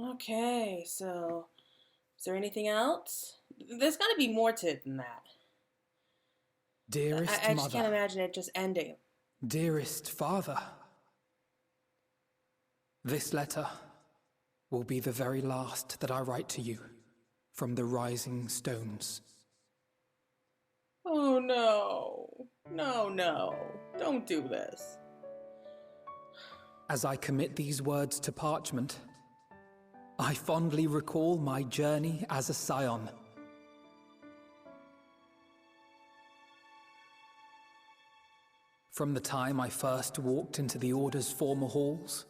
Okay, so is there anything else? There's got to be more to it than that. Dearest I just mother, can't imagine it just ending. dearest father, this letter will be the very last that I write to you from the rising stones. Oh no. No, no. Don't do this. As I commit these words to parchment, I fondly recall my journey as a scion. From the time I first walked into the Order's former halls,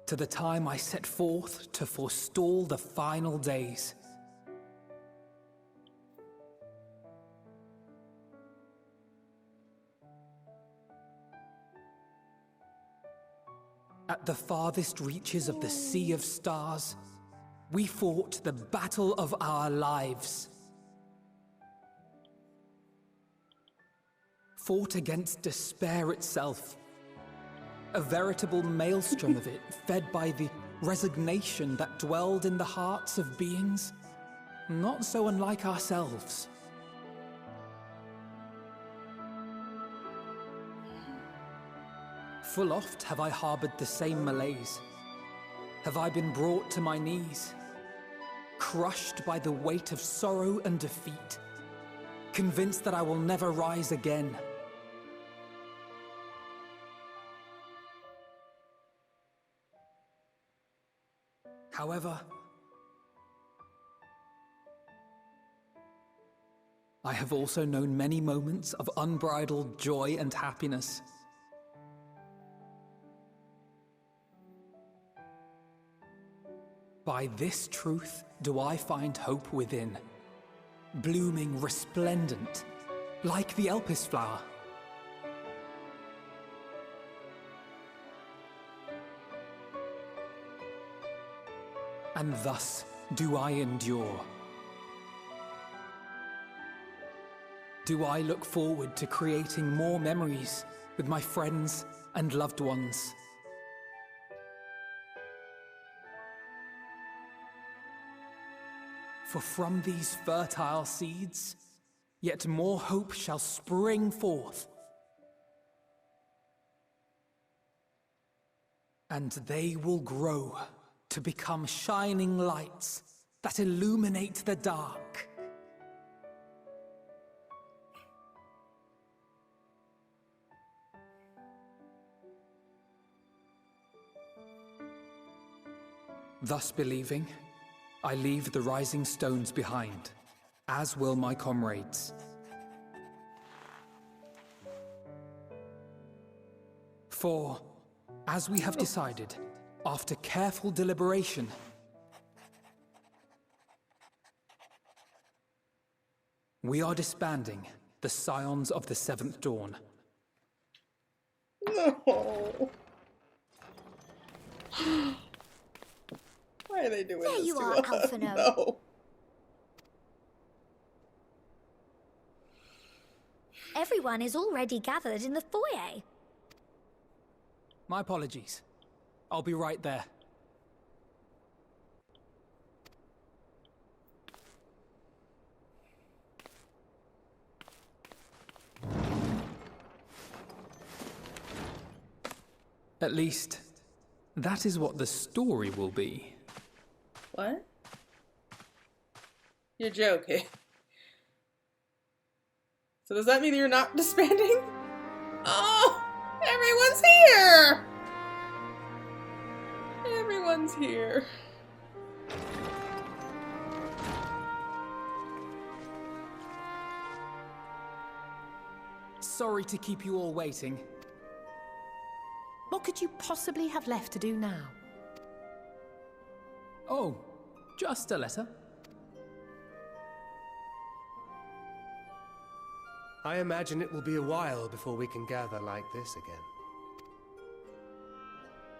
to the time I set forth to forestall the final days. At the farthest reaches of the Sea of Stars, we fought the battle of our lives. Fought against despair itself. A veritable maelstrom of it, fed by the resignation that dwelled in the hearts of beings not so unlike ourselves. Full oft have I harbored the same malaise. Have I been brought to my knees, crushed by the weight of sorrow and defeat, convinced that I will never rise again. However, I have also known many moments of unbridled joy and happiness. By this truth do I find hope within, blooming resplendent, like the Elpis flower. And thus do I endure. Do I look forward to creating more memories with my friends and loved ones. For from these fertile seeds, yet more hope shall spring forth. And they will grow to become shining lights that illuminate the dark. Thus believing, I leave the rising stones behind, as will my comrades. For, as we have decided, after careful deliberation, we are disbanding the Scions of the Seventh Dawn. No. Why are they doing There this you to are, us? Alphino. No. Everyone is already gathered in the foyer. My apologies. I'll be right there. At least, that is what the story will be. What? You're joking. So does that mean you're not disbanding? Oh! Everyone's here! Everyone's here. Sorry to keep you all waiting. What could you possibly have left to do now? Oh, just a letter. I imagine it will be a while before we can gather like this again.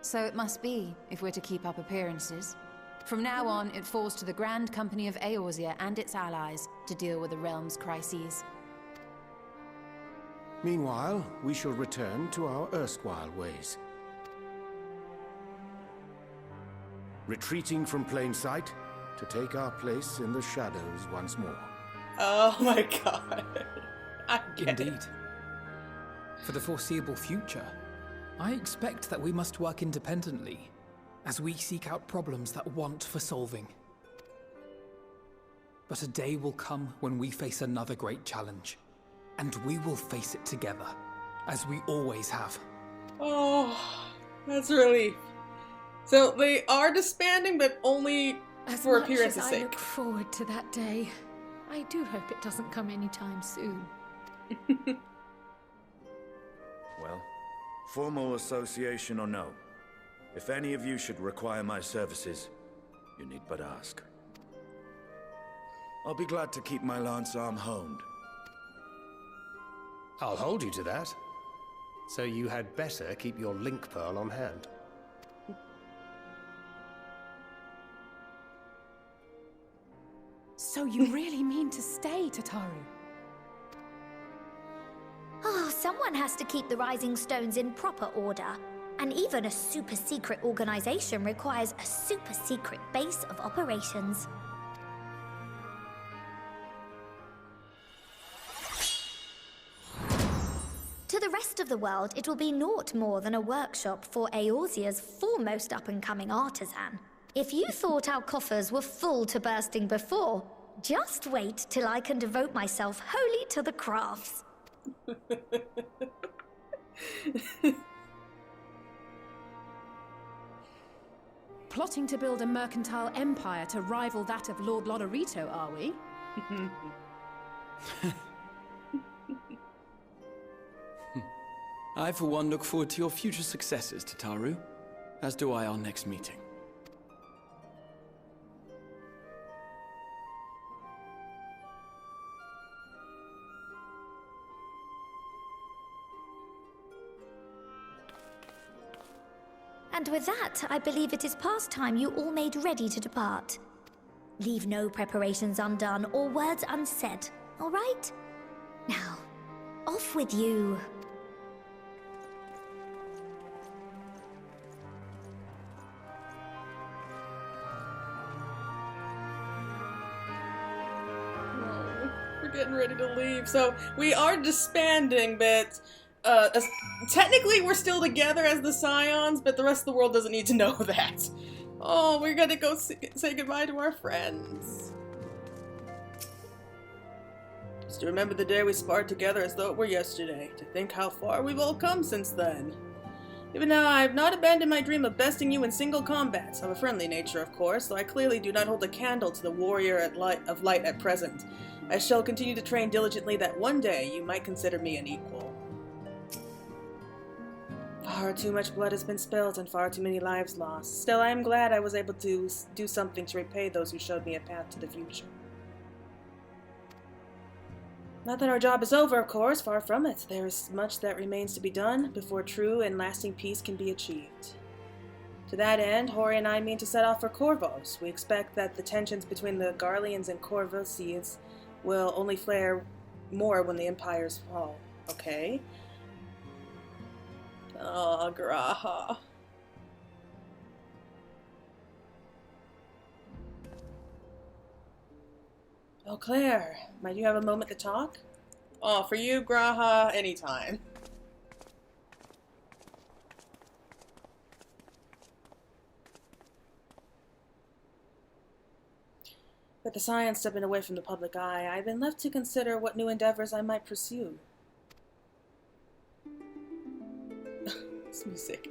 So it must be, if we're to keep up appearances. From now on, it falls to the Grand Company of Eorzea and its allies to deal with the realm's crises. Meanwhile, we shall return to our erstwhile ways. retreating from plain sight to take our place in the shadows once more. Oh my god. I get Indeed. it. For the foreseeable future, I expect that we must work independently as we seek out problems that want for solving. But a day will come when we face another great challenge, and we will face it together, as we always have. Oh, that's relief. So they are disbanding, but only for appearance's As much as I sake. look forward to that day, I do hope it doesn't come anytime soon. Well, formal association or no, if any of you should require my services, you need but ask. I'll be glad to keep my lance arm honed. I'll hold you to that. So you had better keep your link pearl on hand. So you really mean to stay, Tataru? Oh, someone has to keep the Rising Stones in proper order. And even a super-secret organization requires a super-secret base of operations. To the rest of the world, it will be naught more than a workshop for Eorzea's foremost up-and-coming artisan. If you thought our coffers were full to bursting before, just wait till I can devote myself wholly to the crafts. Plotting to build a mercantile empire to rival that of Lord Lodorito, are we? I, for one, look forward to your future successes, Tataru. As do I our next meeting. And with that, I believe it is past time you all made ready to depart. Leave no preparations undone or words unsaid, all right? Now, off with you. Oh, we're getting ready to leave. So we are disbanding, but technically we're still together as the Scions, but the rest of the world doesn't need to know that. Oh, we're gonna go say goodbye to our friends. Just to remember the day we sparred together as though it were yesterday. To think how far we've all come since then. Even now, I have not abandoned my dream of besting you in single combats, of a friendly nature, of course, though I clearly do not hold a candle to the warrior of light at present. I shall continue to train diligently that one day you might consider me an equal. Far too much blood has been spilled and far too many lives lost. Still, I am glad I was able to do something to repay those who showed me a path to the future. Not that our job is over, of course, far from it. There is much that remains to be done before true and lasting peace can be achieved. To that end, Hori and I mean to set off for Corvos. We expect that the tensions between the Garleans and Corvosians will only flare more when the empires fall. Okay? Oh, Graha. Oh, Claire, might you have a moment to talk? Oh, for you, Graha, anytime. With the Scions stepping away from the public eye, I've been left to consider what new endeavors I might pursue. This music.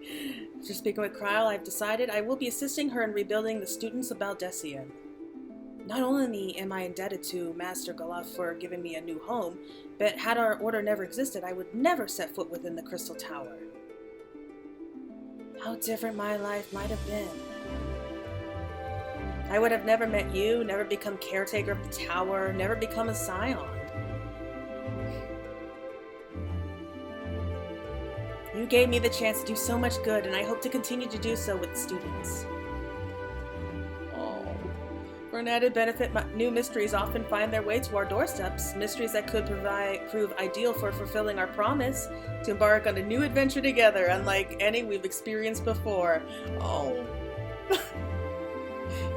After speaking with Kryl, I've decided I will be assisting her in rebuilding the students of Baldessian. Not only am I indebted to Master Galaf for giving me a new home, but had our order never existed, I would never set foot within the Crystal Tower. How different my life might have been. I would have never met you, never become caretaker of the tower, never become a Scion. You gave me the chance to do so much good, and I hope to continue to do so with the students. For an added benefit, new mysteries often find their way to our doorsteps. Mysteries that could prove ideal for fulfilling our promise to embark on a new adventure together, unlike any we've experienced before. Oh.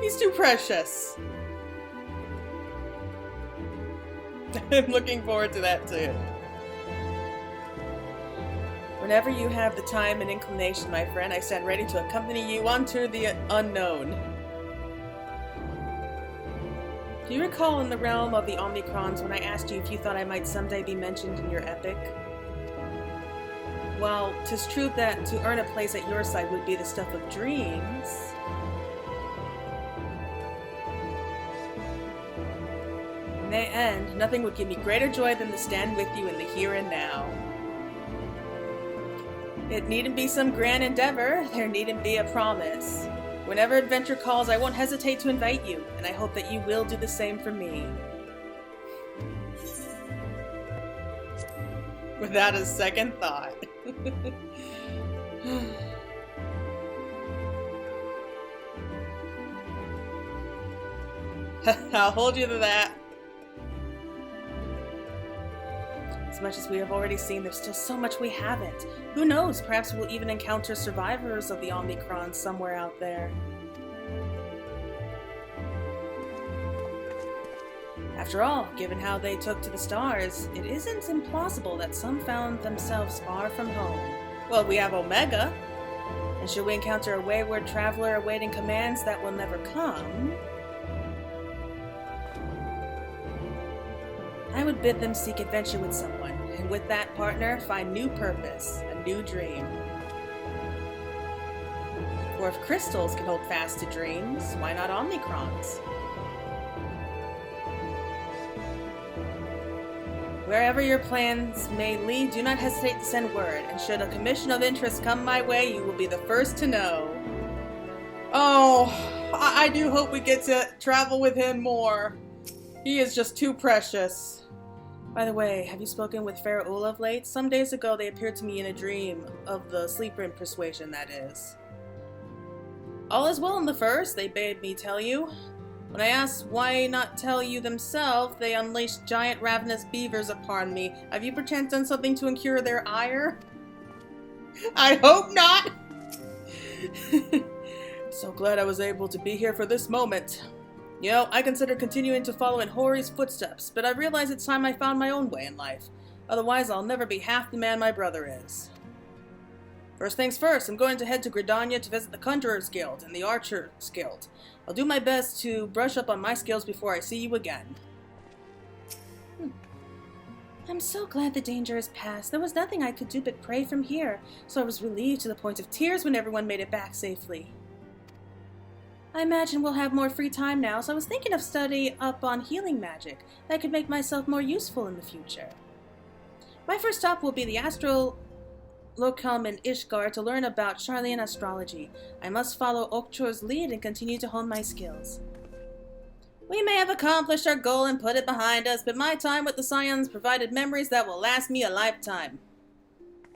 He's too precious. I'm looking forward to that too. Whenever you have the time and inclination, my friend, I stand ready to accompany you onto the unknown. Do you recall in the realm of the Omnicrons when I asked you if you thought I might someday be mentioned in your epic? Well, 'tis true that to earn a place at your side would be the stuff of dreams. In the end, nothing would give me greater joy than to stand with you in the here and now. It needn't be some grand endeavor, there needn't be a promise. Whenever adventure calls, I won't hesitate to invite you, and I hope that you will do the same for me. Without a second thought. I'll hold you to that. As much as we have already seen, there's still so much we haven't. Who knows, perhaps we'll even encounter survivors of the Omnicron somewhere out there. After all, given how they took to the stars, it isn't implausible that some found themselves far from home. Well, we have Omega, and should we encounter a wayward traveler awaiting commands that will never come, I would bid them seek adventure with someone, and with that partner, find new purpose, a new dream. Or if crystals can hold fast to dreams, why not Omnicrons? Wherever your plans may lead, do not hesitate to send word, and should a commission of interest come my way, you will be the first to know. Oh, I do hope we get to travel with him more. He is just too precious. By the way, have you spoken with Fair Ula of late? Some days ago they appeared to me in a dream, of the sleeper in persuasion, that is. All is well in the first, they bade me tell you. When I asked why not tell you themselves, they unleashed giant ravenous beavers upon me. Have you perchance done something to incur their ire? I hope not! So glad I was able to be here for this moment. You know, I consider continuing to follow in Hori's footsteps, but I realize it's time I found my own way in life. Otherwise, I'll never be half the man my brother is. First things first, I'm going to head to Gridania to visit the Conjurer's Guild and the Archer's Guild. I'll do my best to brush up on my skills before I see you again. I'm so glad the danger is past. There was nothing I could do but pray from here, so I was relieved to the point of tears when everyone made it back safely. I imagine we'll have more free time now, so I was thinking of studying up on healing magic. That could make myself more useful in the future. My first stop will be the Astral Locum in Ishgard to learn about Charlian astrology. I must follow Okchor's lead and continue to hone my skills. We may have accomplished our goal and put it behind us, but my time with the Scions provided memories that will last me a lifetime.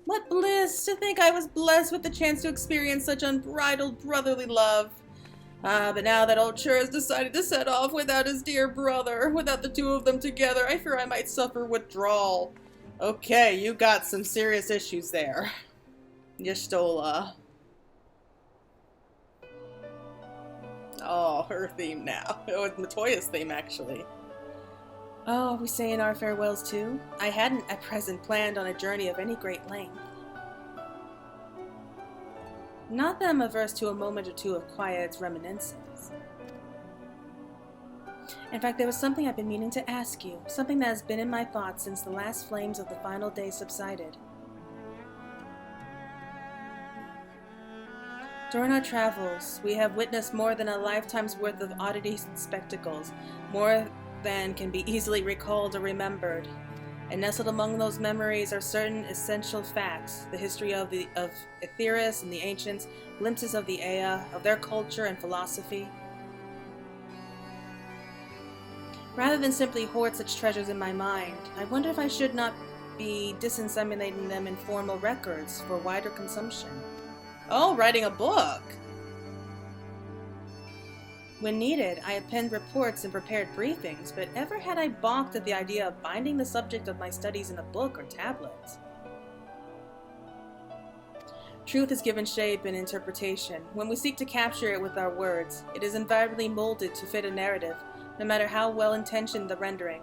What bliss to think I was blessed with the chance to experience such unbridled brotherly love. But now that old Chur has decided to set off without his dear brother, without the two of them together, I fear I might suffer withdrawal. Okay, you got some serious issues there, Y'shtola. Oh, her theme now. Oh, it's Matoya's theme, actually. Oh, are we saying our farewells too? I hadn't at present planned on a journey of any great length. Not that I'm averse to a moment or two of quiet reminiscence. In fact, there was something I've been meaning to ask you, something that has been in my thoughts since the last flames of the final day subsided. During our travels, we have witnessed more than a lifetime's worth of oddities and spectacles, more than can be easily recalled or remembered. And nestled among those memories are certain essential facts, the history of Aetheris and the ancients, glimpses of the Ea, of their culture and philosophy. Rather than simply hoard such treasures in my mind, I wonder if I should not be disseminating them in formal records for wider consumption. Oh, writing a book! When needed, I had penned reports and prepared briefings, but ever had I balked at the idea of binding the subject of my studies in a book or tablet. Truth is given shape and interpretation. When we seek to capture it with our words, it is invariably molded to fit a narrative, no matter how well-intentioned the rendering.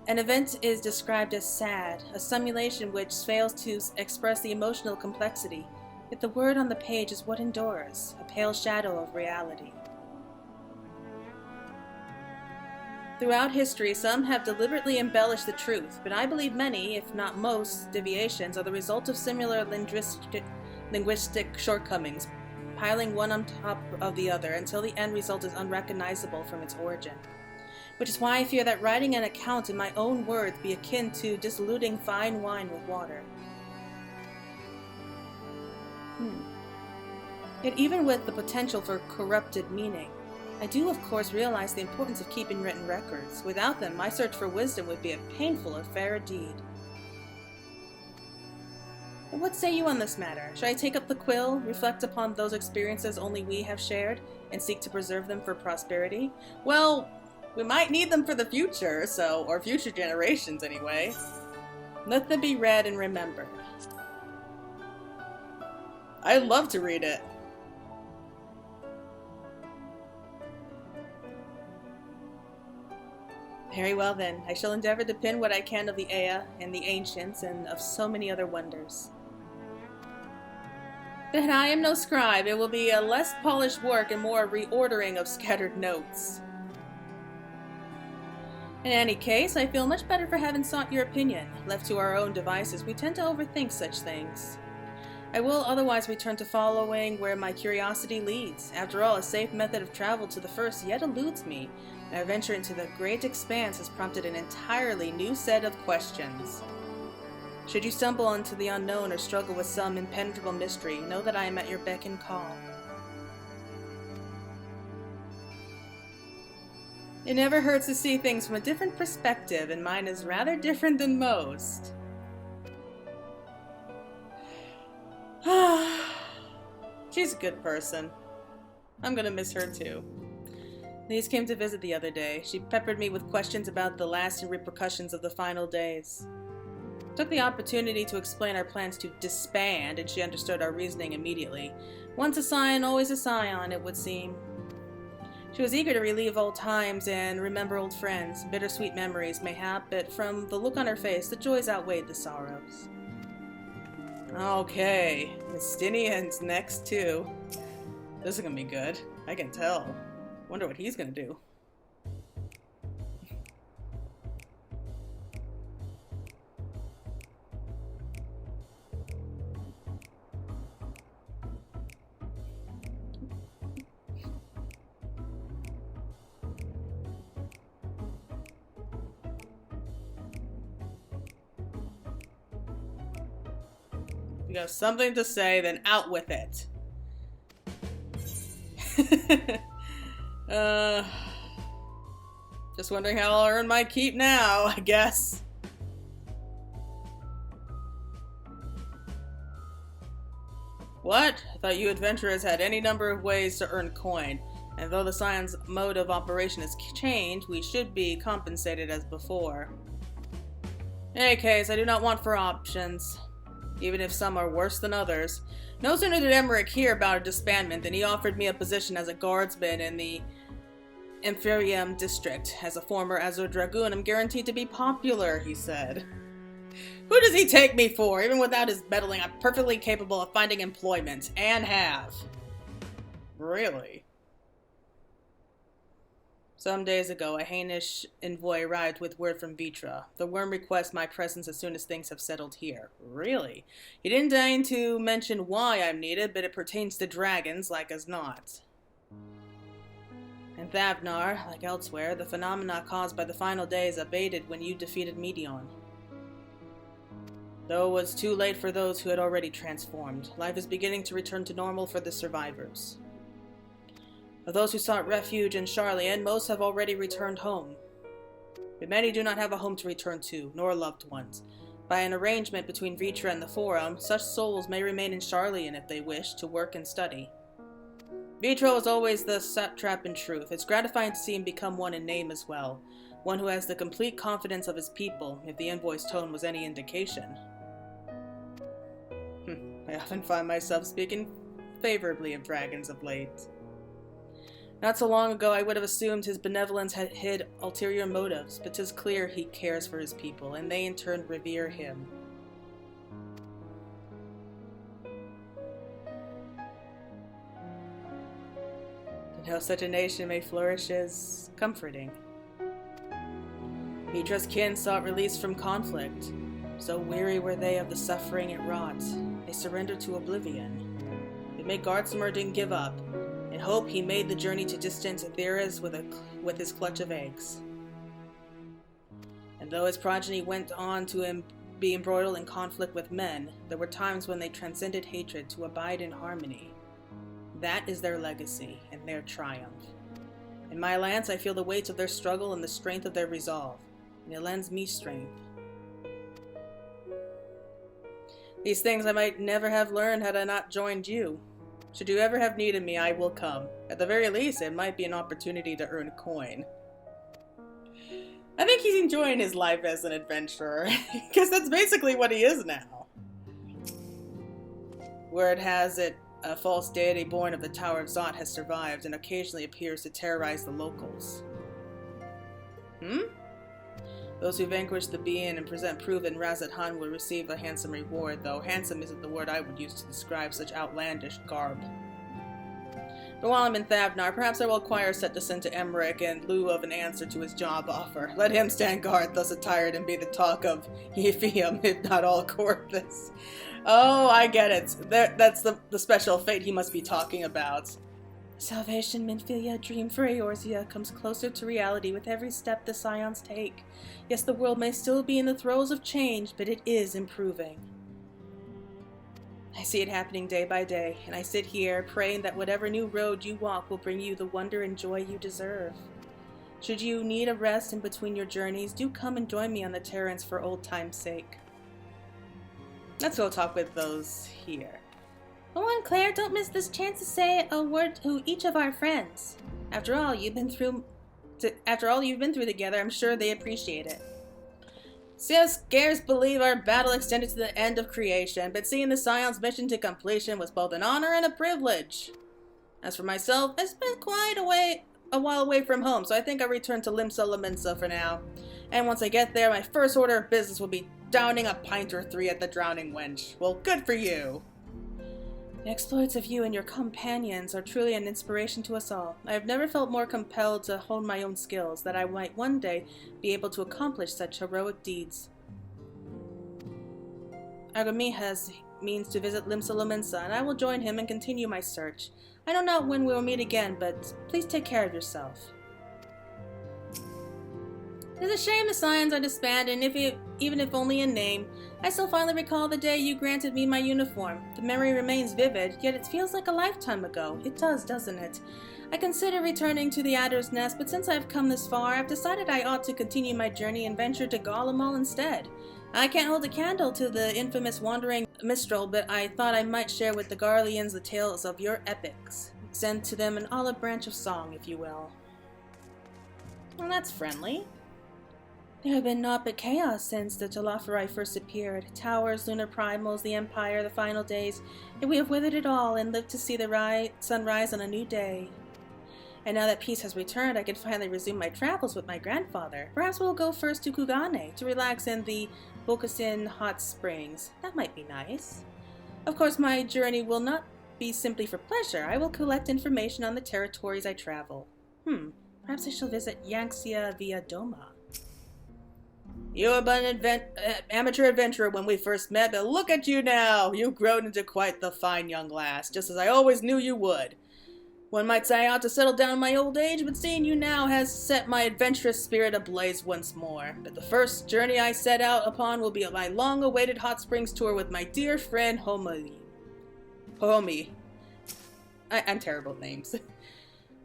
An event is described as sad, a simulation which fails to express the emotional complexity, yet the word on the page is what endures, a pale shadow of reality. Throughout history, some have deliberately embellished the truth, but I believe many, if not most, deviations are the result of similar linguistic shortcomings, piling one on top of the other until the end result is unrecognizable from its origin. Which is why I fear that writing an account in my own words be akin to diluting fine wine with water. Yet even with the potential for corrupted meaning, I do of course realize the importance of keeping written records. Without them, my search for wisdom would be a painful affair indeed. But what say you on this matter? Should I take up the quill, reflect upon those experiences only we have shared, and seek to preserve them for prosperity? Well, we might need them for the future, or future generations anyway. Let them be read and remembered. I'd love to read it. Very well then, I shall endeavor to pin what I can of the Ea and the ancients and of so many other wonders. But I am no scribe, it will be a less polished work and more a reordering of scattered notes. In any case, I feel much better for having sought your opinion. Left to our own devices, we tend to overthink such things. I will otherwise return to following where my curiosity leads. After all, a safe method of travel to the first yet eludes me. Our venture into the great expanse has prompted an entirely new set of questions. Should you stumble into the unknown or struggle with some impenetrable mystery, know that I am at your beck and call. It never hurts to see things from a different perspective, and mine is rather different than most. She's a good person. I'm gonna miss her too. Lise came to visit the other day. She peppered me with questions about the lasting repercussions of the final days. Took the opportunity to explain our plans to disband, and she understood our reasoning immediately. Once a scion, always a scion, it would seem. She was eager to relive old times and remember old friends, bittersweet memories mayhap, but from the look on her face, the joys outweighed the sorrows. Okay, Justinian's next too. This is gonna be good. I can tell. Wonder what he's gonna do. You got something to say, then out with it. Just wondering how I'll earn my keep now, I guess. What? I thought you adventurers had any number of ways to earn coin, and though the Scion's mode of operation has changed, we should be compensated as before. In any case, I do not want for options, even if some are worse than others. No sooner did Emmerich hear about a disbandment than he offered me a position as a guardsman in the Inferium district. As a former Azure Dragoon, I'm guaranteed to be popular, he said. Who does he take me for? Even without his meddling, I'm perfectly capable of finding employment, and have. Really? Some days ago, a Hainish envoy arrived with word from Vitra. The worm requests my presence as soon as things have settled here. Really? He didn't deign to mention why I'm needed, but it pertains to dragons, like as not. In Thavnar, like elsewhere, the phenomena caused by the final days abated when you defeated Medion. Though it was too late for those who had already transformed, life is beginning to return to normal for the survivors. Of those who sought refuge in Sharlayan, most have already returned home. But many do not have a home to return to, nor loved ones. By an arrangement between Vitra and the Forum, such souls may remain in Sharlayan if they wish, to work and study. Vitra was always the satrap in truth. It's gratifying to see him become one in name as well. One who has the complete confidence of his people, if the envoy's tone was any indication. I often find myself speaking favorably of dragons of late. Not so long ago, I would have assumed his benevolence had hid ulterior motives, but 'tis clear he cares for his people, and they in turn revere him. To know such a nation may flourish is comforting. Mitra's kin sought release from conflict. So weary were they of the suffering it wrought, they surrendered to oblivion. But Gartsamer didn't give up. In hope, he made the journey to distant Aetheras with his clutch of eggs. And though his progeny went on to be embroiled in conflict with men, there were times when they transcended hatred to abide in harmony. That is their legacy and their triumph. In my lance, I feel the weight of their struggle and the strength of their resolve, and it lends me strength. These things I might never have learned had I not joined you. Should you ever have need of me, I will come. At the very least, it might be an opportunity to earn coin. I think he's enjoying his life as an adventurer, because that's basically what he is now. Word has it, a false deity born of the Tower of Zot has survived and occasionally appears to terrorize the locals. Those who vanquish the being and present proof in Razat Han will receive a handsome reward, though handsome isn't the word I would use to describe such outlandish garb. But while I'm in Thavnar, perhaps I will acquire a set to send to Emmerich in lieu of an answer to his job offer. Let him stand guard thus attired and be the talk of Yephium, if not all Corpus. Oh, I get it. That's the special fate he must be talking about. Salvation, Minfilia, dream for Eorzea, comes closer to reality with every step the Scions take. Yes, the world may still be in the throes of change, but it is improving. I see it happening day by day, and I sit here praying that whatever new road you walk will bring you the wonder and joy you deserve. Should you need a rest in between your journeys, do come and join me on the Terrans for old time's sake. Let's go talk with those here. Oh, and Claire, don't miss this chance to say a word to each of our friends. After all you've been through together, I'm sure they appreciate it. Still scarce believe our battle extended to the end of creation, but seeing the Scion's mission to completion was both an honor and a privilege. As for myself, I spent quite a while away from home, so I think I'll return to Limsa Lominsa for now. And once I get there, my first order of business will be downing a pint or 3 at the Drowning Wench. Well, good for you! The exploits of you and your companions are truly an inspiration to us all. I have never felt more compelled to hone my own skills, that I might one day be able to accomplish such heroic deeds. Agami means to visit Limsa Lominsa, and I will join him and continue my search. I don't know when we will meet again, but please take care of yourself. It's a shame the Scions are disbanded, and even if only in name. I still finally recall the day you granted me my uniform. The memory remains vivid, yet it feels like a lifetime ago. It does, doesn't it? I consider returning to the Adder's Nest, but since I've come this far, I've decided I ought to continue my journey and venture to Garlemald instead. I can't hold a candle to the infamous wandering Mistral, but I thought I might share with the Garleans the tales of your epics. Send to them an olive branch of song, if you will. Well, that's friendly. There have been naught but chaos since the Telophori first appeared. Towers, lunar primals, the Empire, the final days. Yet we have withered it all and lived to see the sun rise on a new day. And now that peace has returned, I can finally resume my travels with my grandfather. Perhaps we'll go first to Kugane to relax in the Bokusin hot springs. That might be nice. Of course, my journey will not be simply for pleasure. I will collect information on the territories I travel. Perhaps I shall visit Yanxia via Doma. You were but an amateur adventurer when we first met, but look at you now! You've grown into quite the fine young lass, just as I always knew you would. One might say I ought to settle down in my old age, but seeing you now has set my adventurous spirit ablaze once more. But the first journey I set out upon will be my long-awaited hot springs tour with my dear friend Homi. I'm terrible at names.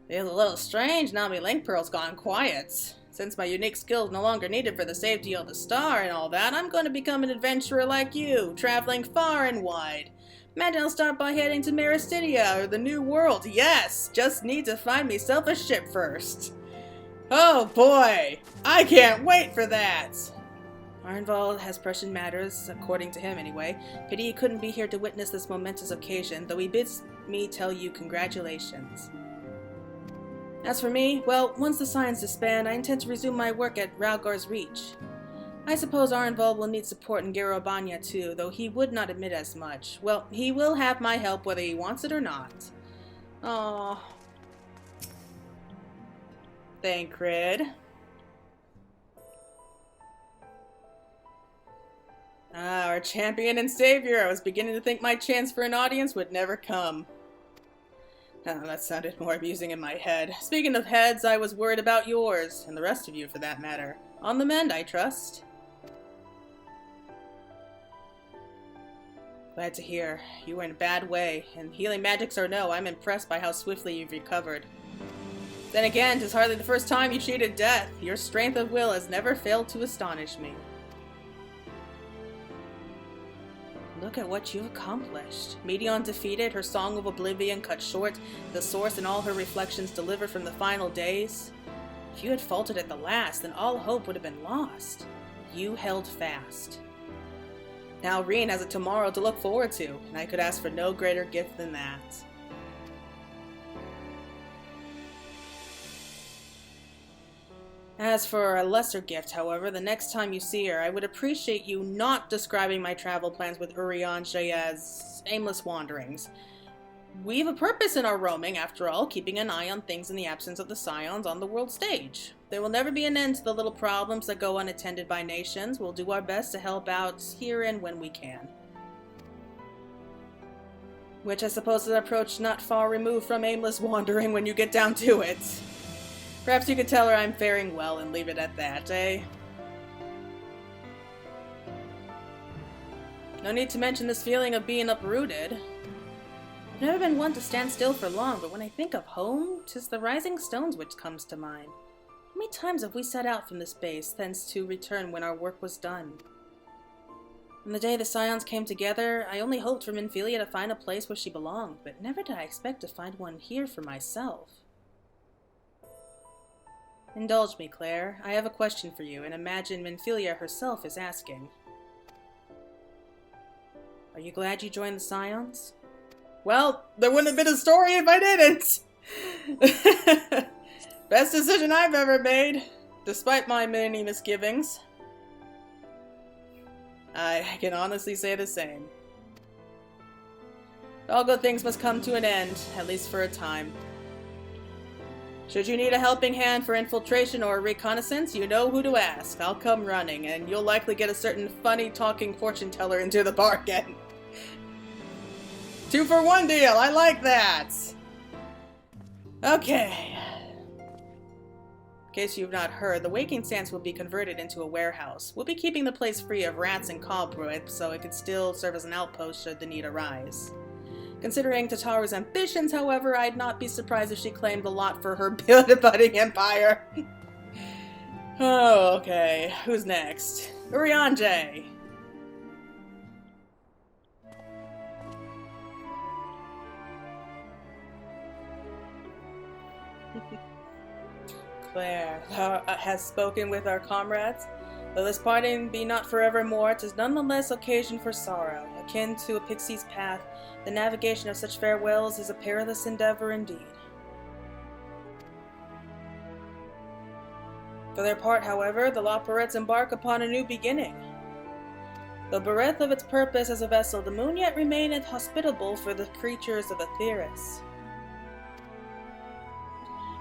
Feels a little strange now my link pearl's gone quiet. Since my unique skills no longer needed for the safety of the star and all that, I'm going to become an adventurer like you, traveling far and wide. Imagine I'll start by heading to Maristidia or the New World. Yes, just need to find myself a ship first. Oh boy, I can't wait for that. Arnvald has pressing matters, according to him anyway. Pity he couldn't be here to witness this momentous occasion, though he bids me tell you congratulations. As for me, well, once the Scions disband, I intend to resume my work at Ralgar's Reach. I suppose Arnvald will need support in Garabanya too, though he would not admit as much. Well, he will have my help whether he wants it or not. Aww. Thancred. Ah, our champion and savior. I was beginning to think my chance for an audience would never come. Oh, that sounded more amusing in my head. Speaking of heads, I was worried about yours, and the rest of you for that matter. On the mend, I trust. Glad to hear. You were in a bad way, and healing magics or no, I'm impressed by how swiftly you've recovered. Then again, 'tis hardly the first time you cheated death. Your strength of will has never failed to astonish me. Look at what you've accomplished. Medion defeated, her Song of Oblivion cut short, the Source and all her reflections delivered from the final days. If you had faltered at the last, then all hope would have been lost. You held fast. Now Reen has a tomorrow to look forward to, and I could ask for no greater gift than that. As for a lesser gift, however, the next time you see her, I would appreciate you not describing my travel plans with Urianger as aimless wanderings. We've a purpose in our roaming, after all, keeping an eye on things in the absence of the Scions on the world stage. There will never be an end to the little problems that go unattended by nations. We'll do our best to help out here and when we can. Which I suppose is an approach not far removed from aimless wandering when you get down to it. Perhaps you could tell her I'm faring well and leave it at that, eh? No need to mention this feeling of being uprooted. I've never been one to stand still for long, but when I think of home, 'tis the rising stones which comes to mind. How many times have we set out from this base, thence to return when our work was done? On the day the Scions came together, I only hoped for Minfilia to find a place where she belonged, but never did I expect to find one here for myself. Indulge me, Claire. I have a question for you, and imagine Minfilia herself is asking. Are you glad you joined the Scions? Well, there wouldn't have been a story if I didn't! Best decision I've ever made, despite my many misgivings. I can honestly say the same. All good things must come to an end, at least for a time. Should you need a helping hand for infiltration or reconnaissance, you know who to ask. I'll come running, and you'll likely get a certain funny-talking fortune teller into the bargain. 2-for-1 deal, I like that! Okay. In case you've not heard, the Waking Stance will be converted into a warehouse. We'll be keeping the place free of rats and cobwebs, so it could still serve as an outpost should the need arise. Considering Tataru's ambitions, however, I'd not be surprised if she claimed the lot for her budding empire. Oh, okay. Who's next? Urianger! Claire, thou hast spoken with our comrades. Though this parting be not forevermore, 'tis nonetheless occasion for sorrow. Akin to a pixie's path, the navigation of such farewells is a perilous endeavor indeed. For their part, however, the Loporets embark upon a new beginning. Though bereft of its purpose as a vessel, the moon yet remaineth hospitable for the creatures of Aetheris.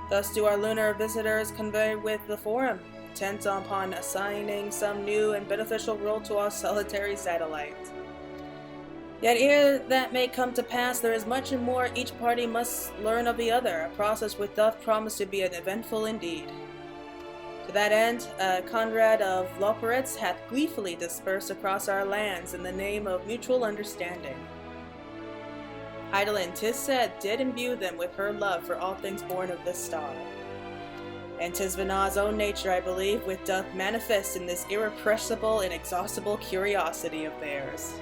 Thus do our lunar visitors convey with the Forum, intent upon assigning some new and beneficial role to our solitary satellite. Yet ere that may come to pass, there is much and more each party must learn of the other, a process which doth promise to be eventful indeed. To that end, Conrad of Loporets hath gleefully dispersed across our lands in the name of mutual understanding. Hydaelyn, 'tis said, did imbue them with her love for all things born of this star. And 'tis Vanna's own nature, I believe, which doth manifest in this irrepressible, inexhaustible curiosity of theirs.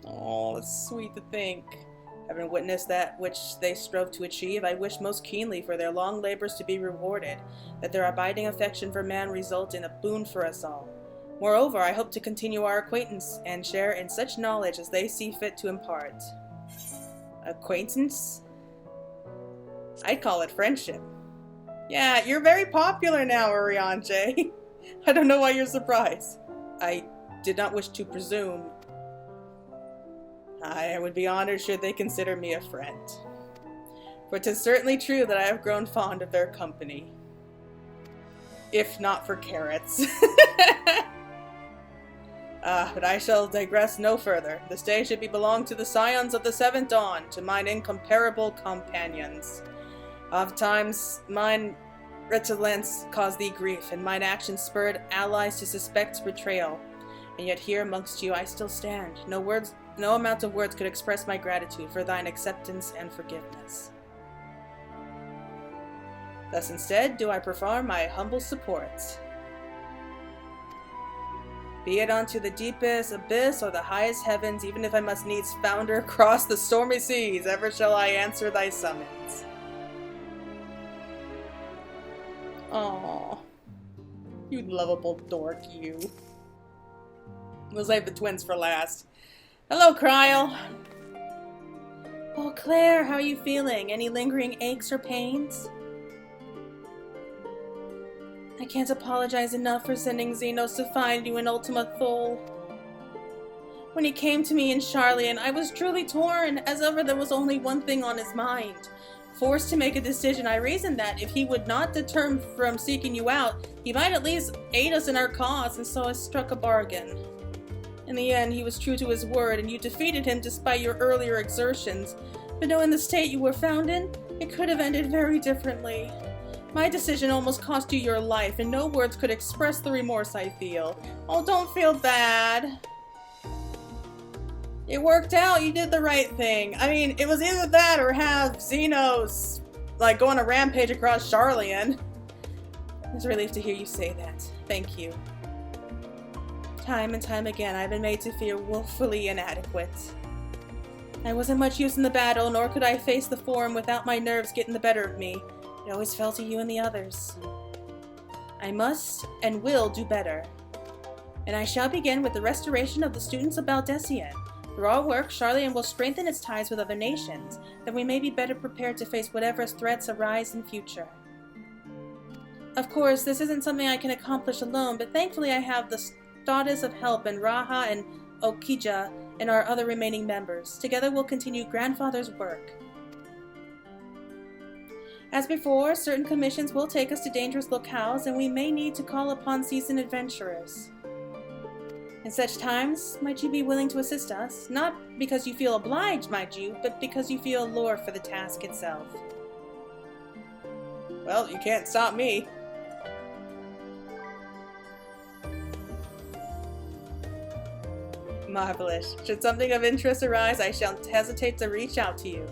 Oh, it's sweet to think. Having witnessed that which they strove to achieve, I wish most keenly for their long labors to be rewarded, that their abiding affection for man result in a boon for us all. Moreover, I hope to continue our acquaintance and share in such knowledge as they see fit to impart. Acquaintance? I'd call it friendship. Yeah, you're very popular now, Orianche. I don't know why you're surprised. I did not wish to presume. I would be honored should they consider me a friend. For 'tis certainly true that I have grown fond of their company. If not for carrots. But I shall digress no further. This day should belong to the Scions of the Seventh Dawn, to mine incomparable companions. Oftentimes mine retulence caused thee grief, and mine actions spurred allies to suspect betrayal. And yet here amongst you I still stand. No amount of words could express my gratitude for thine acceptance and forgiveness. Thus instead do I perform my humble support. Be it unto the deepest abyss or the highest heavens, even if I must needs founder across the stormy seas, ever shall I answer thy summons. Aww. You lovable dork, you. We'll save the twins for last. Hello, Kryl. Oh, Claire, how are you feeling? Any lingering aches or pains? I can't apologize enough for sending Xenos to find you in Ultima Thule. When he came to me in Charlian, I was truly torn, as ever there was only one thing on his mind. Forced to make a decision, I reasoned that if he would not deter from seeking you out, he might at least aid us in our cause, and so I struck a bargain. In the end, he was true to his word, and you defeated him despite your earlier exertions. But knowing the state you were found in, it could have ended very differently. My decision almost cost you your life, and no words could express the remorse I feel. Oh, don't feel bad. It worked out. You did the right thing. I mean, it was either that or have Xenos, go on a rampage across Charlian. It's a relief to hear you say that. Thank you. Time and time again, I've been made to feel woefully inadequate. I wasn't much use in the battle, nor could I face the Forum without my nerves getting the better of me. It always fell to you and the others. I must and will do better. And I shall begin with the restoration of the students of Baldesion. Through our work, Charlian will strengthen its ties with other nations, that we may be better prepared to face whatever threats arise in future. Of course, this isn't something I can accomplish alone, but thankfully I have the status of help in Raha and Okija and our other remaining members. Together we'll continue Grandfather's work. As before, certain commissions will take us to dangerous locales, and we may need to call upon seasoned adventurers. In such times, might you be willing to assist us? Not because you feel obliged, mind you, but because you feel allure for the task itself. Well, you can't stop me. Marvelous. Should something of interest arise, I shan't hesitate to reach out to you.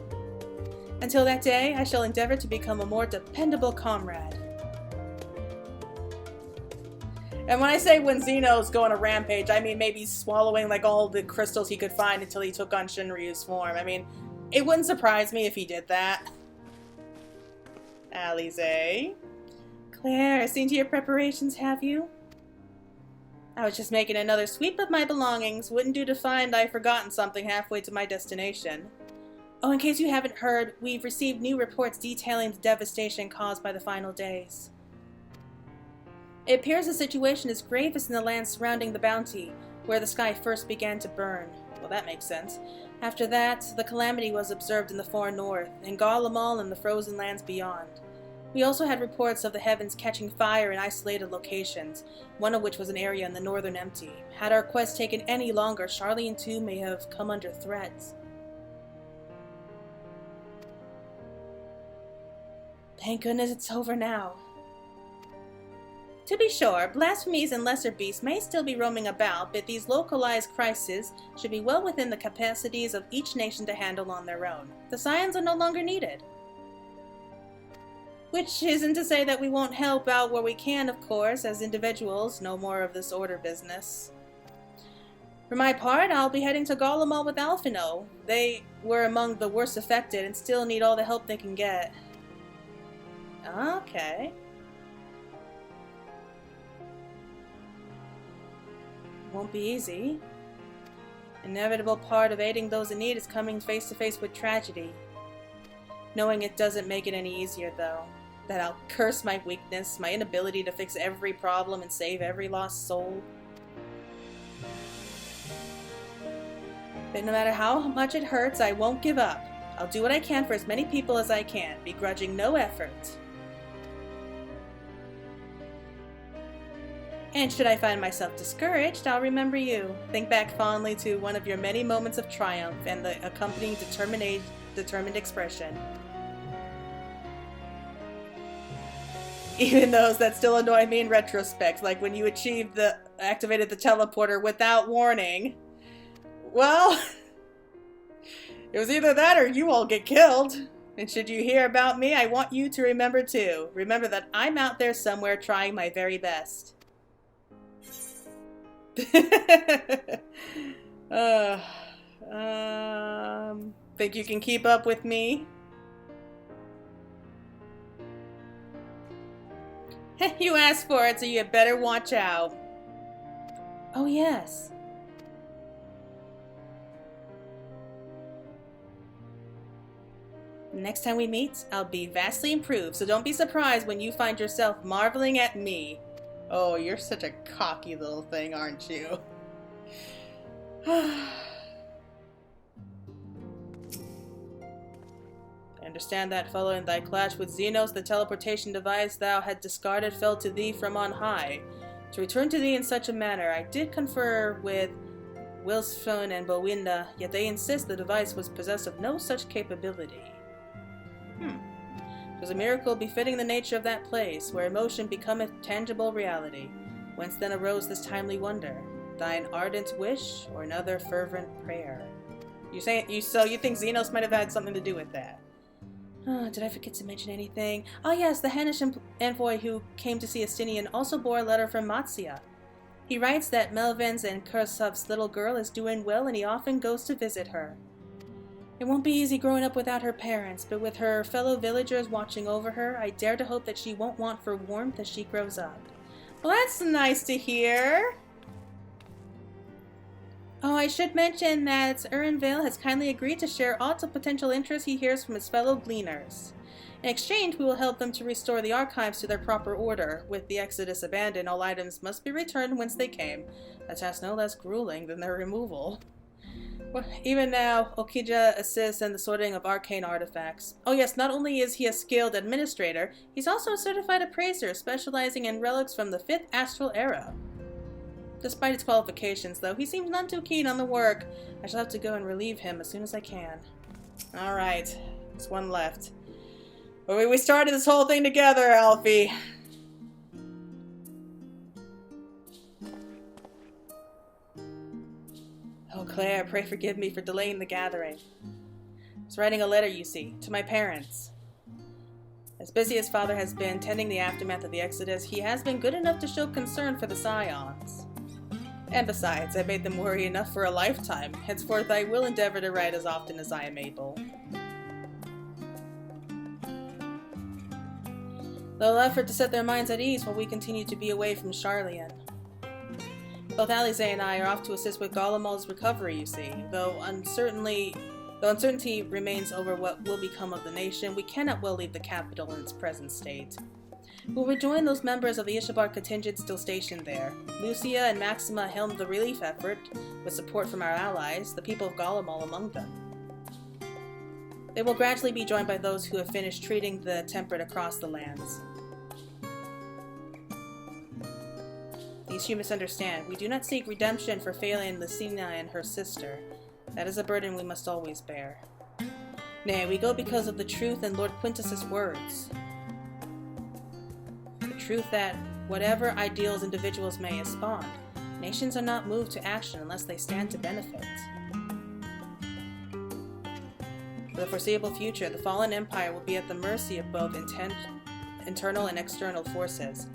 Until that day, I shall endeavor to become a more dependable comrade. And when I say when Xenos go on a rampage, I mean maybe swallowing all the crystals he could find until he took on Shinryu's form. I mean, it wouldn't surprise me if he did that. Alize? Claire, seen to your preparations, have you? I was just making another sweep of my belongings. Wouldn't do to find I've forgotten something halfway to my destination. Oh, in case you haven't heard, we've received new reports detailing the devastation caused by the final days. It appears the situation is gravest in the lands surrounding the Bounty, where the sky first began to burn. Well, that makes sense. After that, the calamity was observed in the far north, in Garlemald and the frozen lands beyond. We also had reports of the heavens catching fire in isolated locations, one of which was an area in the northern Empty. Had our quest taken any longer, Charlian too may have come under threat. Thank goodness it's over now. To be sure, blasphemies and lesser beasts may still be roaming about, but these localized crises should be well within the capacities of each nation to handle on their own. The Scions are no longer needed. Which isn't to say that we won't help out where we can, of course, as individuals. No more of this order business. For my part, I'll be heading to Garlemald with Alphino. They were among the worst affected and still need all the help they can get. Okay. Won't be easy. Inevitable part of aiding those in need is coming face to face with tragedy. Knowing it doesn't make it any easier, though. That I'll curse my weakness, my inability to fix every problem and save every lost soul. But no matter how much it hurts, I won't give up. I'll do what I can for as many people as I can, begrudging no effort. And should I find myself discouraged, I'll remember you. Think back fondly to one of your many moments of triumph and the accompanying determined expression. Even those that still annoy me in retrospect, like when you activated the teleporter without warning. Well, it was either that or you all get killed. And should you hear about me, I want you to remember too. Remember that I'm out there somewhere trying my very best. Think you can keep up with me? You asked for it, so you had better watch out. Oh, yes. Next time we meet, I'll be vastly improved, so don't be surprised when you find yourself marveling at me. Oh, you're such a cocky little thing, aren't you? I understand that following thy clash with Xenos, the teleportation device thou had discarded fell to thee from on high. To return to thee in such a manner, I did confer with Wilsfone and Bowinda, yet they insist the device was possessed of no such capability. It was a miracle befitting the nature of that place, where emotion becometh tangible reality. Whence then arose this timely wonder? Thine ardent wish, or another fervent prayer? So you think Xenos might have had something to do with that? Oh, did I forget to mention anything? Oh yes, the Hanish envoy who came to see Estinian also bore a letter from Matsia. He writes that Melvin's and Kursov's little girl is doing well and he often goes to visit her. It won't be easy growing up without her parents, but with her fellow villagers watching over her, I dare to hope that she won't want for warmth as she grows up. Well, that's nice to hear. Oh, I should mention that Urnvale has kindly agreed to share all the potential interest he hears from his fellow gleaners. In exchange, we will help them to restore the archives to their proper order. With the Exodus abandoned, all items must be returned whence they came, a task no less grueling than their removal. Well, even now, Okija assists in the sorting of arcane artifacts. Oh yes, not only is he a skilled administrator, he's also a certified appraiser, specializing in relics from the 5th Astral Era. Despite his qualifications, though, he seems none too keen on the work. I shall have to go and relieve him as soon as I can. Alright, there's one left. But we started this whole thing together, Alfie. Oh, Claire, pray forgive me for delaying the gathering. I was writing a letter, you see, to my parents. As busy as Father has been tending the aftermath of the Exodus, he has been good enough to show concern for the Scions. And besides, I made them worry enough for a lifetime. Henceforth, I will endeavor to write as often as I am able. They'll effort to set their minds at ease while we continue to be away from Charlian. Both Alize and I are off to assist with Garlemald's recovery, you see. Though uncertainty remains over what will become of the nation, we cannot well leave the capital in its present state. We'll rejoin those members of the Ishabar contingent still stationed there. Lucia and Maxima helmed the relief effort, with support from our allies, the people of Garlemald among them. They will gradually be joined by those who have finished treating the temperate across the lands. Lest you misunderstand, we do not seek redemption for failing Lucina and her sister. That is a burden we must always bear. Nay, we go because of the truth in Lord Quintus's words. The truth that, whatever ideals individuals may espouse, nations are not moved to action unless they stand to benefit. For the foreseeable future, the fallen empire will be at the mercy of both internal and external forces,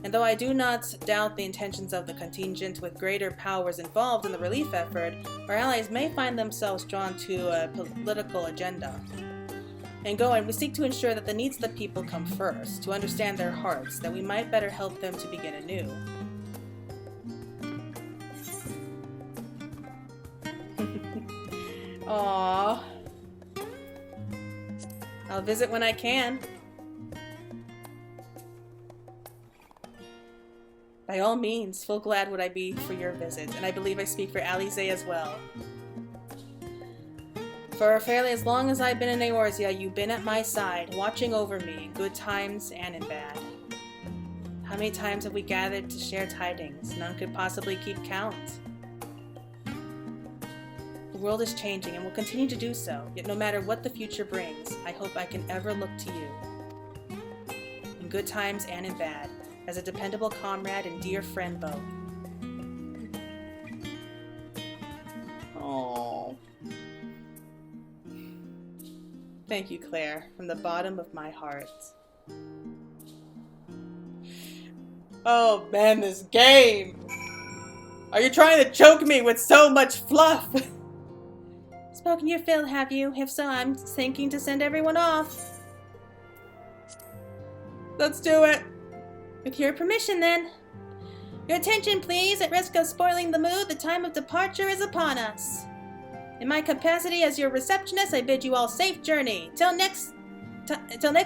And though I do not doubt the intentions of the contingent with greater powers involved in the relief effort, our allies may find themselves drawn to a political agenda. In going, we seek to ensure that the needs of the people come first, to understand their hearts, that we might better help them to begin anew. Aww. I'll visit when I can. By all means, full glad would I be for your visit, and I believe I speak for Alize as well. For fairly as long as I've been in Eorzea, you've been at my side, watching over me in good times and in bad. How many times have we gathered to share tidings? None could possibly keep count. The world is changing and will continue to do so, yet no matter what the future brings, I hope I can ever look to you. In good times and in bad, as a dependable comrade and dear friend both. Aww. Thank you, Claire, from the bottom of my heart. Oh man, this game! Are you trying to choke me with so much fluff? Spoken your fill, have you? If so, I'm thinking to send everyone off. Let's do it! With your permission, then. Your attention, please. At risk of spoiling the mood, the time of departure is upon us. In my capacity as your receptionist, I bid you all safe journey. Till next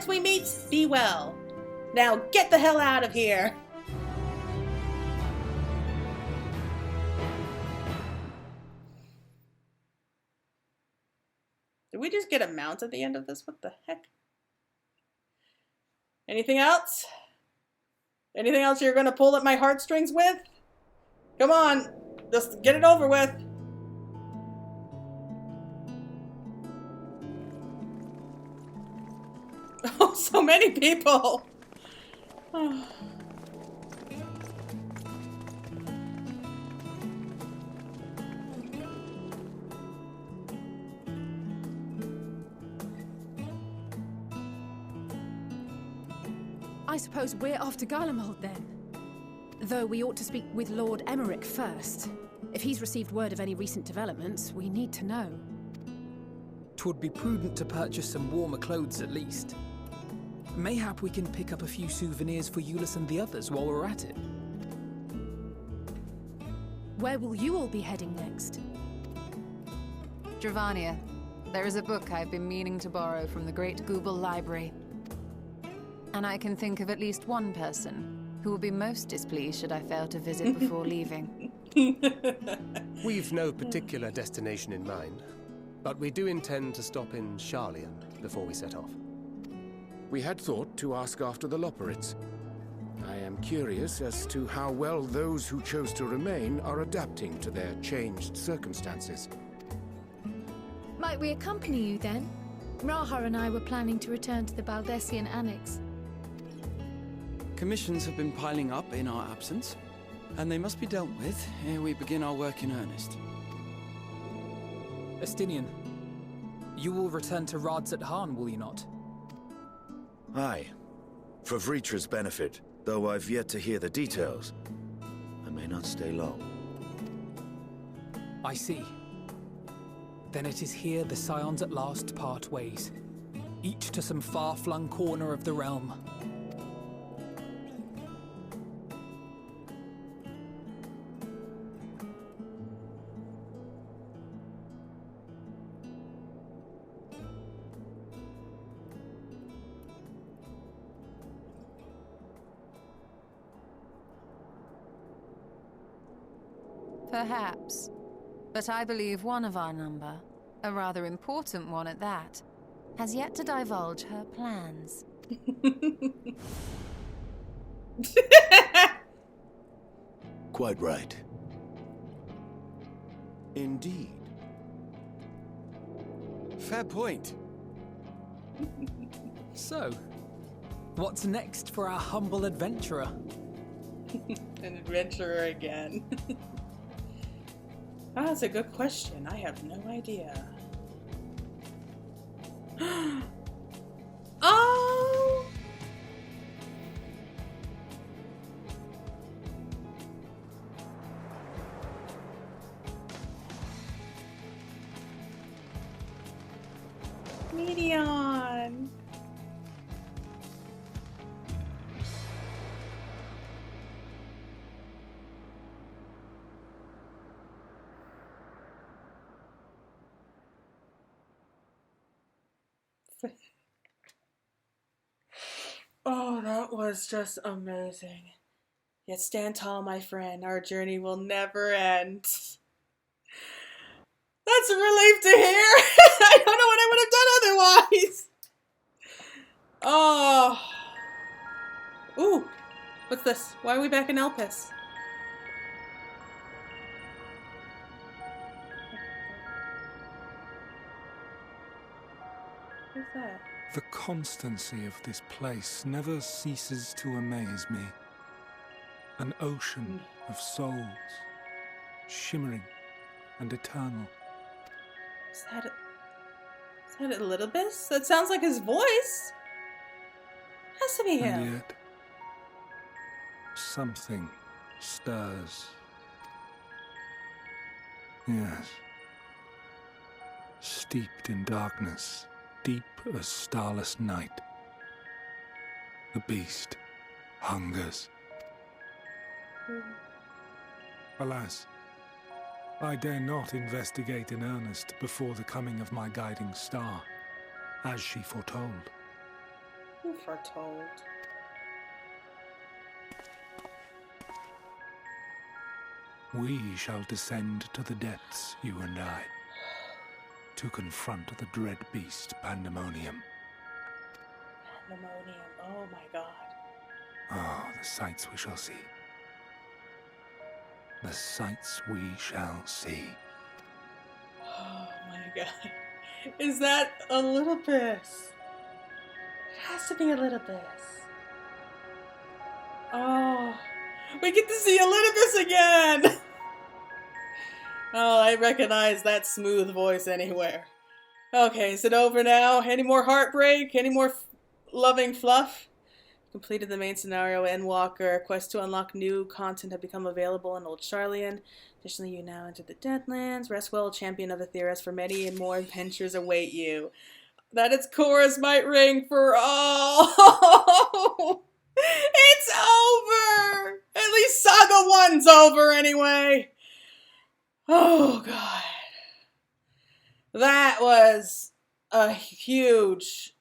we meet, be well. Now get the hell out of here. Did we just get a mount at the end of this? What the heck? Anything else? Anything else you're gonna pull at my heartstrings with? Come on, just get it over with. Oh, so many people. Oh. I suppose we're off to Garlemald then. Though we ought to speak with Lord Emmerich first. If he's received word of any recent developments, we need to know. 'Twould be prudent to purchase some warmer clothes at least. Mayhap we can pick up a few souvenirs for Euless and the others while we're at it. Where will you all be heading next? Dravania. There is a book I've been meaning to borrow from the Great Google Library. And I can think of at least one person who will be most displeased should I fail to visit before leaving. We've no particular destination in mind, but we do intend to stop in Sharlayan before we set off. We had thought to ask after the Loporrits. I am curious as to how well those who chose to remain are adapting to their changed circumstances. Might we accompany you then? Raha and I were planning to return to the Baldessian Annex. Commissions have been piling up in our absence, and they must be dealt with ere we begin our work in earnest. Estinian, you will return to Rads at Han, will you not? Aye. For Vritra's benefit, though I've yet to hear the details. I may not stay long. I see. Then it is here the Scions at last part ways, each to some far-flung corner of the realm. Perhaps. But I believe one of our number, a rather important one at that, has yet to divulge her plans. Quite right. Indeed. Fair point. So, what's next for our humble adventurer? An adventurer again. Ah, that's a good question. I have no idea. Oh! Medion. Oh, that was just amazing. Yet stand tall, my friend. Our journey will never end. That's a relief to hear. I don't know what I would have done otherwise. Oh. Ooh. What's this? Why are we back in Elpis? What's that? The constancy of this place never ceases to amaze me. An ocean of souls, shimmering and eternal. Is that Elidibus? That sounds like his voice. Has to be him. And yet, something stirs. Yes. Steeped in darkness, deep as starless night. The beast hungers. Alas, I dare not investigate in earnest before the coming of my guiding star, as she foretold. Who foretold? We shall descend to the depths, you and I, to confront the dread beast Pandemonium. Pandemonium, oh my god. Oh, the sights we shall see. The sights we shall see. Oh my god. Is that Elidibus? It has to be Elidibus. Oh, we get to see Elidibus again! Oh, I recognize that smooth voice anywhere. Okay, is it over now? Any more heartbreak? Any more loving fluff? Completed the main scenario, Endwalker. Quest to unlock new content have become available in Old Sharlayan. Additionally, you now enter the Deadlands. Rest well, champion of Aetheris, for many and more adventures await you. That its chorus might ring for all. It's over! At least Saga 1's over anyway. Oh, God. That was a huge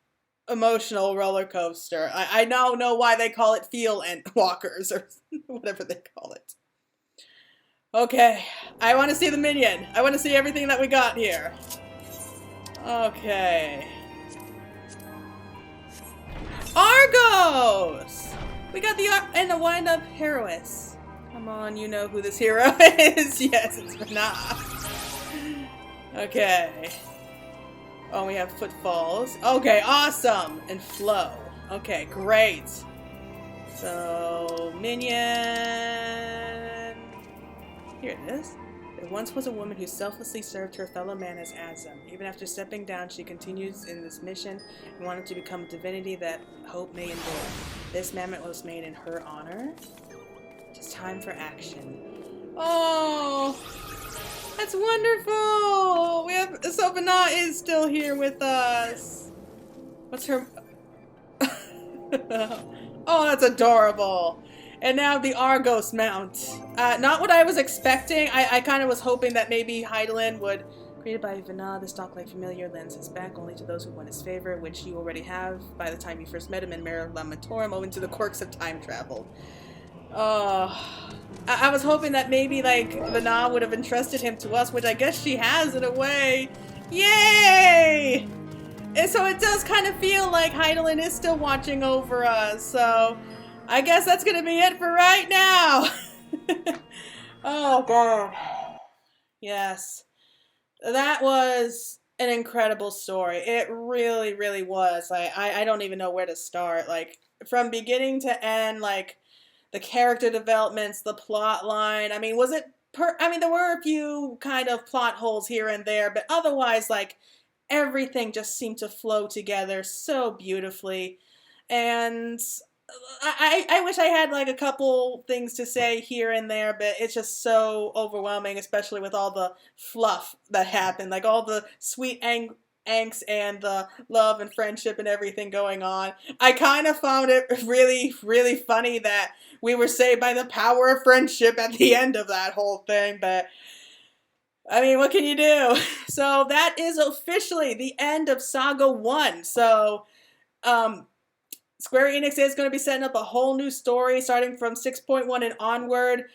emotional roller coaster. I now know why they call it Feel Endwalkers, or whatever they call it. Okay, I want to see the minion. I want to see everything that we got here. Okay. Argos! We got and the wind-up heroess. Come on, you know who this hero is. Yes, it's Rana. Okay. Oh, we have footfalls. Okay, awesome! And flow. Okay, great. So, minion... Here it is. There once was a woman who selflessly served her fellow man as Azam. Even after stepping down, she continues in this mission and wanted to become a divinity that hope may endure. This mammoth was made in her honor. It is time for action. Oh, that's wonderful! We have Sopana is still here with us. What's her? Oh, that's adorable. And now the Argos mount. Not what I was expecting. I kind of was hoping that maybe Hydaelyn would... Created by Vana, this dog-like familiar lends his back only to those who won his favor, which you already have by the time you first met him in Mare Lamatorum, owing to the quirks of time travel. I was hoping that maybe, like, Vana would have entrusted him to us, which I guess she has in a way. Yay! And so it does kind of feel like Hydaelyn is still watching over us, so... I guess that's gonna be it for right now. Oh, God. Yes. That was an incredible story. It really, really was. Like, I don't even know where to start. Like, from beginning to end, like, the character developments, the plot line. I mean, was it... I mean, there were a few kind of plot holes here and there, but otherwise, like, everything just seemed to flow together so beautifully. And... I wish I had like a couple things to say here and there, but it's just so overwhelming, especially with all the fluff that happened, like all the sweet angst and the love and friendship and everything going on. I kind of found it really, really funny that we were saved by the power of friendship at the end of that whole thing, but I mean, what can you do? So that is officially the end of Saga 1. So, Square Enix is going to be setting up a whole new story starting from 6.1 and onward.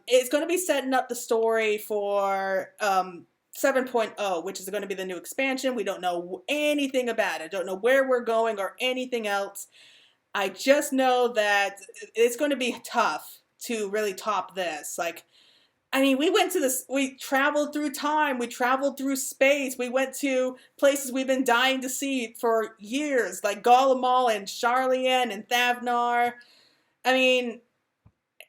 It's going to be setting up the story for 7.0, which is going to be the new expansion. We don't know anything about it. Don't know where we're going or anything else. I just know that it's going to be tough to really top this. Like, I mean, we traveled through time, we traveled through space, we went to places we've been dying to see for years, like Garlemald and Sharlayan and Thavnar. I mean,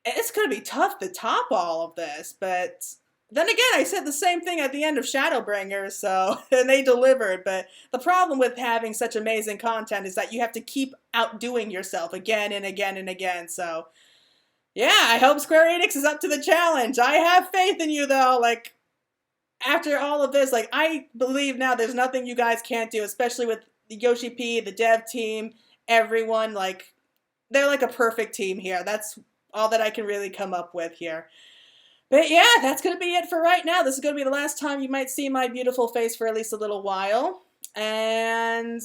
it's going to be tough to top all of this, but then again, I said the same thing at the end of Shadowbringers, so, and they delivered, but the problem with having such amazing content is that you have to keep outdoing yourself again and again and again, so yeah, I hope Square Enix is up to the challenge. I have faith in you, though. Like, after all of this, like, I believe now there's nothing you guys can't do, especially with Yoshi P, the dev team, everyone. Like, they're like a perfect team here. That's all that I can really come up with here. But yeah, that's going to be it for right now. This is going to be the last time you might see my beautiful face for at least a little while. And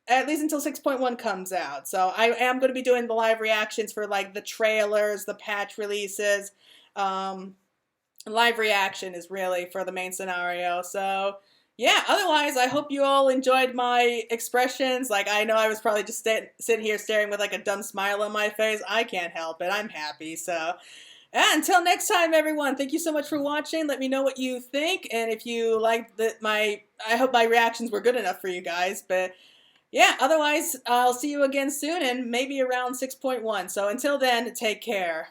at least until 6.1 comes out. So I am going to be doing the live reactions for like the trailers, the patch releases. Live reaction is really for the main scenario. So yeah, otherwise I hope you all enjoyed my expressions. Like, I know I was probably just sitting here staring with like a dumb smile on my face. I can't help it. I'm happy. So yeah, until next time, everyone, thank you so much for watching. Let me know what you think. And if you liked I hope my reactions were good enough for you guys. But yeah, otherwise, I'll see you again soon and maybe around 6.1. So until then, take care.